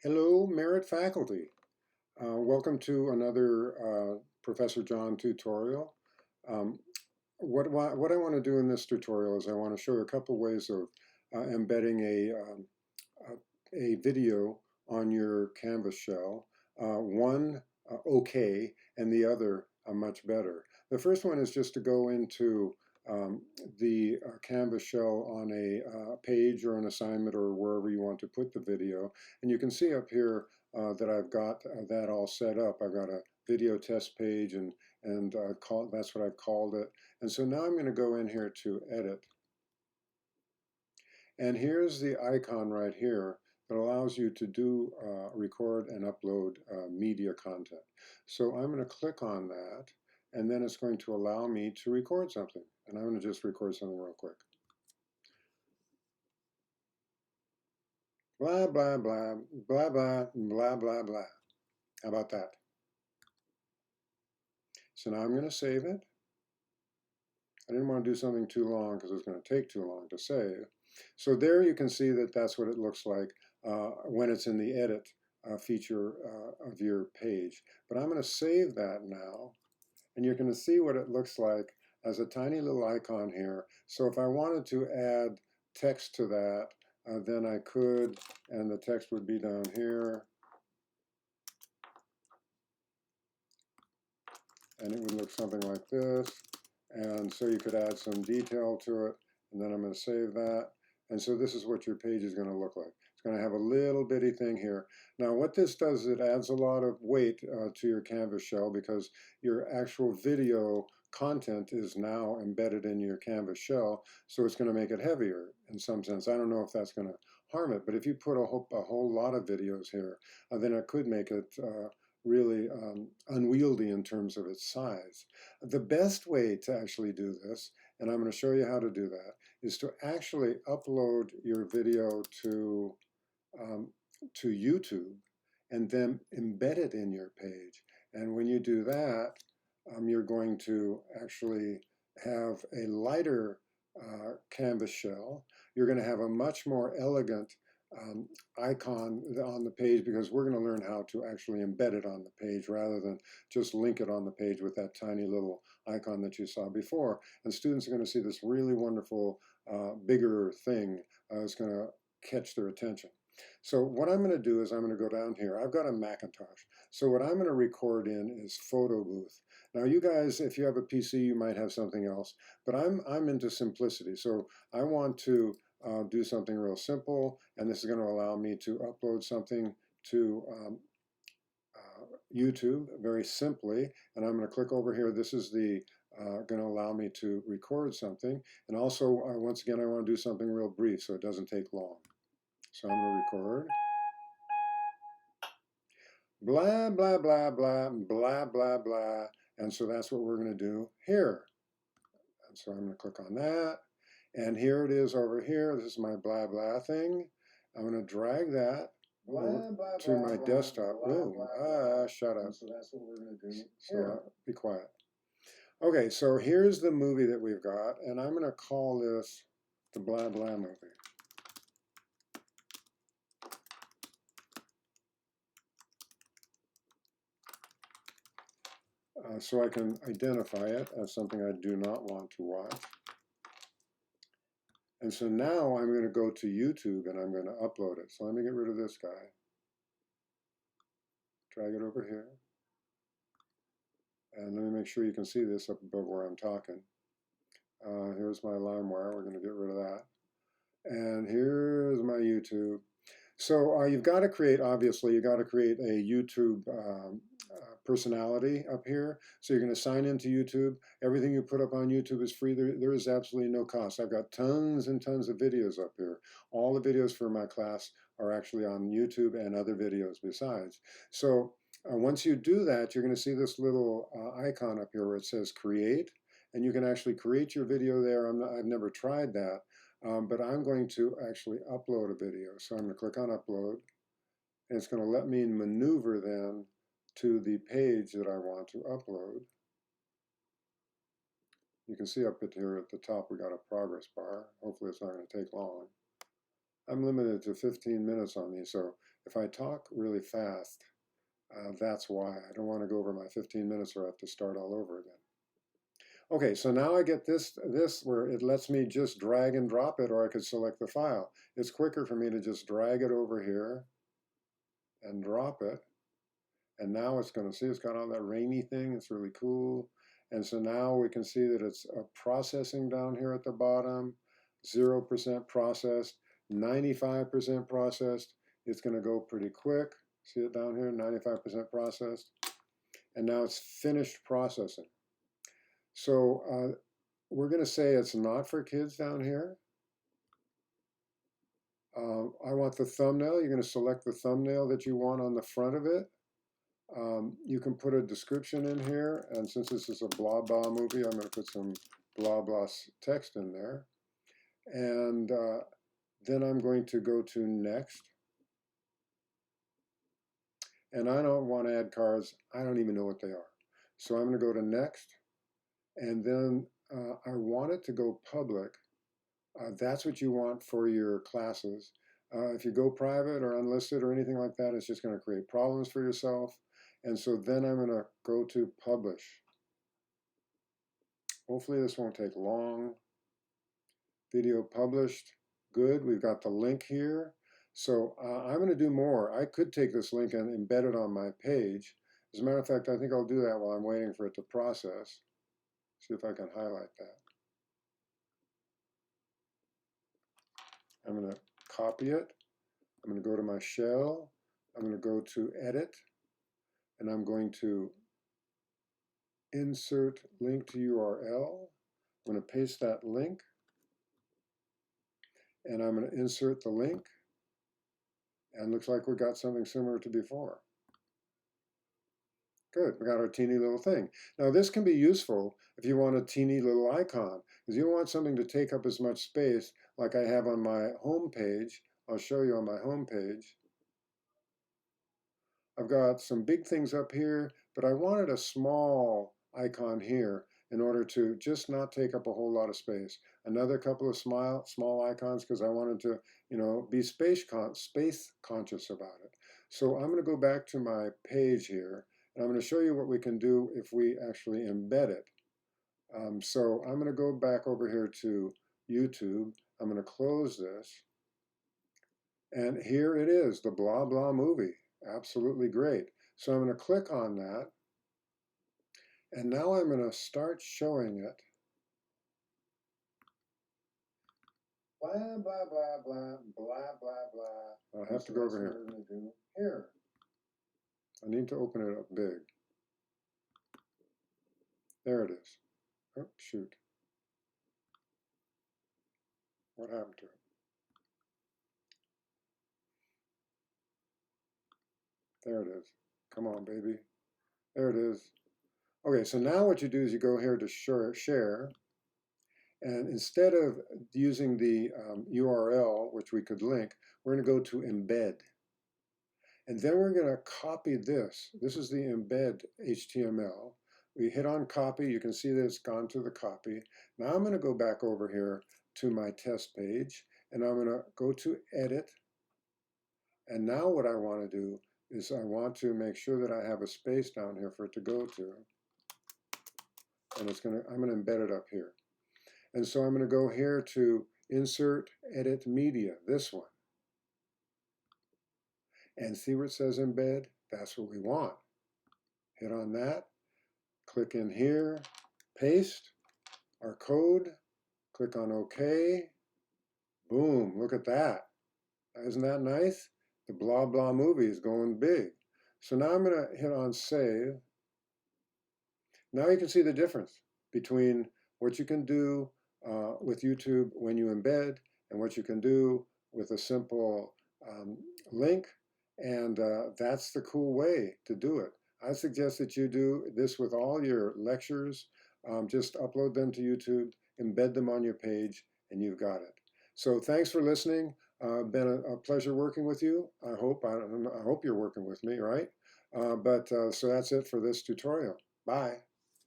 Hello, Merit faculty. Welcome to another Professor John tutorial. Um, what I want to do in this tutorial is I want to show you a couple ways of embedding a video on your Canvas shell. One okay, and the other much better. The first one is just to go into um, the Canvas shell on a page or an assignment or wherever you want to put the video. And you can see up here that I've got that all set up. I've got a video test page and that's what I've called it. And so now I'm going to go in here to edit. And here's the icon right here that allows you to do record and upload media content. So I'm going to click on that, and then it's going to allow me to record something. And I'm going to just record something real quick. Blah, blah, blah, blah, blah, blah, blah, blah. How about that? So now I'm going to save it. I didn't want to do something too long because it's going to take too long to save. So there you can see that that's what it looks like when it's in the edit feature of your page. But I'm going to save that now, and you're going to see what it looks like as a tiny little icon here. So if I wanted to add text to that, then I could, and the text would be down here. And it would look something like this. And so you could add some detail to it, and then I'm going to save that. And so this is what your page is going to look like. It's going to have a little bitty thing here. Now what this does, it adds a lot of weight to your Canvas shell because your actual video content is now embedded in your Canvas shell, so it's going to make it heavier in some sense. I don't know if that's going to harm it, but if you put a whole lot of videos here, then it could make it really unwieldy in terms of its size. The best way to actually do this, and I'm going to show you how to do that, is to actually upload your video to YouTube and then embed it in your page. And when you do that, you're going to actually have a lighter canvas shell. You're going to have a much more elegant icon on the page because we're going to learn how to actually embed it on the page rather than just link it on the page with that tiny little icon that you saw before. And students are going to see this really wonderful bigger thing is going to catch their attention. So what I'm going to do is I'm going to go down here. I've got a Macintosh. So what I'm going to record in is Photo Booth. Now you guys, if you have a PC, you might have something else, but I'm into simplicity. So I want to do something real simple, and this is going to allow me to upload something to YouTube very simply. And I'm going to click over here. This is the going to allow me to record something. And also, once again, I want to do something real brief so it doesn't take long. So I'm going to record. Blah, blah, blah, blah, blah, blah, blah. And so that's what we're going to do here. And so I'm going to click on that. And here it is over here. This is my blah, blah thing. I'm going to drag that to my desktop. Oh, shut up. So that's what we're going to do. So be quiet. Okay, so here's the movie that we've got. And I'm going to call this the blah, blah movie. So I can identify it as something I do not want to watch. And so now I'm going to go to YouTube and I'm going to upload it. So let me get rid of this guy. Drag it over here. And let me make sure you can see this up above where I'm talking. Here's my LimeWire. We're going to get rid of that. And here's my YouTube. So you've got to create, obviously, you've got to create a YouTube personality up here. So you're going to sign into YouTube. Everything you put up on YouTube is free. There is absolutely no cost. I've got tons and tons of videos up here. All the videos for my class are actually on YouTube and other videos besides. So once you do that, you're going to see this little icon up here where it says create. And you can actually create your video there. I've never tried that. But I'm going to actually upload a video. So I'm going to click on upload. And it's going to let me maneuver then to the page that I want to upload. You can see up here at the top we got a progress bar. Hopefully it's not going to take long. I'm limited to 15 minutes on these, so If I talk really fast, that's why. I don't want to go over my 15 minutes or I have to start all over again. Okay, so now I get this where it lets me just drag and drop it, or I could select the file. It's quicker for me to just drag it over here and drop it. And now it's going to see it's got all that rainy thing. It's really cool. And so now we can see that it's processing down here at the bottom, 0% processed, 95% processed. It's going to go pretty quick. See it down here, 95% processed. And now it's finished processing. So we're going to say it's not for kids down here. I want the thumbnail. You're going to select the thumbnail that you want on the front of it. You can put a description in here, and since this is a blah blah movie, I'm going to put some blah blah text in there. And then I'm going to go to next. And I don't want to add cards. I don't even know what they are. So I'm going to go to next. And then I want it to go public. That's what you want for your classes. If you go private or unlisted or anything like that, it's just going to create problems for yourself. And so then I'm going to go to publish. Hopefully this won't take long. Video published. Good. We've got the link here. So I'm going to do more. I could take this link and embed it on my page. As a matter of fact, I think I'll do that while I'm waiting for it to process. See if I can highlight that. I'm going to copy it. I'm going to go to my shell. I'm going to go to edit. And I'm going to insert link to URL. I'm going to paste that link. And I'm going to insert the link. And looks like we got something similar to before. Good, we got our teeny little thing. Now this can be useful if you want a teeny little icon, because you don't want something to take up as much space like I have on my home page. I'll show you on my home page. I've got some big things up here, but I wanted a small icon here in order to just not take up a whole lot of space. Another couple of small icons because I wanted to, be space conscious about it. So I'm going to go back to my page here. And I'm going to show you what we can do if we actually embed it. So I'm going to go back over here to YouTube. I'm going to close this. And here it is, the blah blah movie. Absolutely great. So I'm going to click on that. And now I'm going to start showing it. Blah, blah, blah, blah, blah, blah, blah. I have to go over here. What we're going to do here. I need to open it up big. There it is. Oh, shoot. What happened to it? There it is. Come on, baby. There it is. Okay, so now what you do is you go here to share, and instead of using the URL, which we could link, we're going to go to embed. And then we're going to copy this. This is the embed HTML. We hit on copy. You can see that it's gone to the copy. Now I'm going to go back over here to my test page, and I'm going to go to edit. And now what I want to do is I want to make sure that I have a space down here for it to go to. And I'm going to embed it up here. And so I'm going to go here to insert, edit media, this one. And see where it says embed? That's what we want. Hit on that, click in here, paste our code, click on OK. Boom, look at that. Isn't that nice? The blah blah movie is going big. So now I'm going to hit on save. Now you can see the difference between what you can do with YouTube when you embed and what you can do with a simple link. And that's the cool way to do it. I suggest that you do this with all your lectures. Just upload them to YouTube, embed them on your page, and you've got it. So thanks for listening. Been a pleasure working with you. I hope you're working with me, right? So that's it for this tutorial. Bye.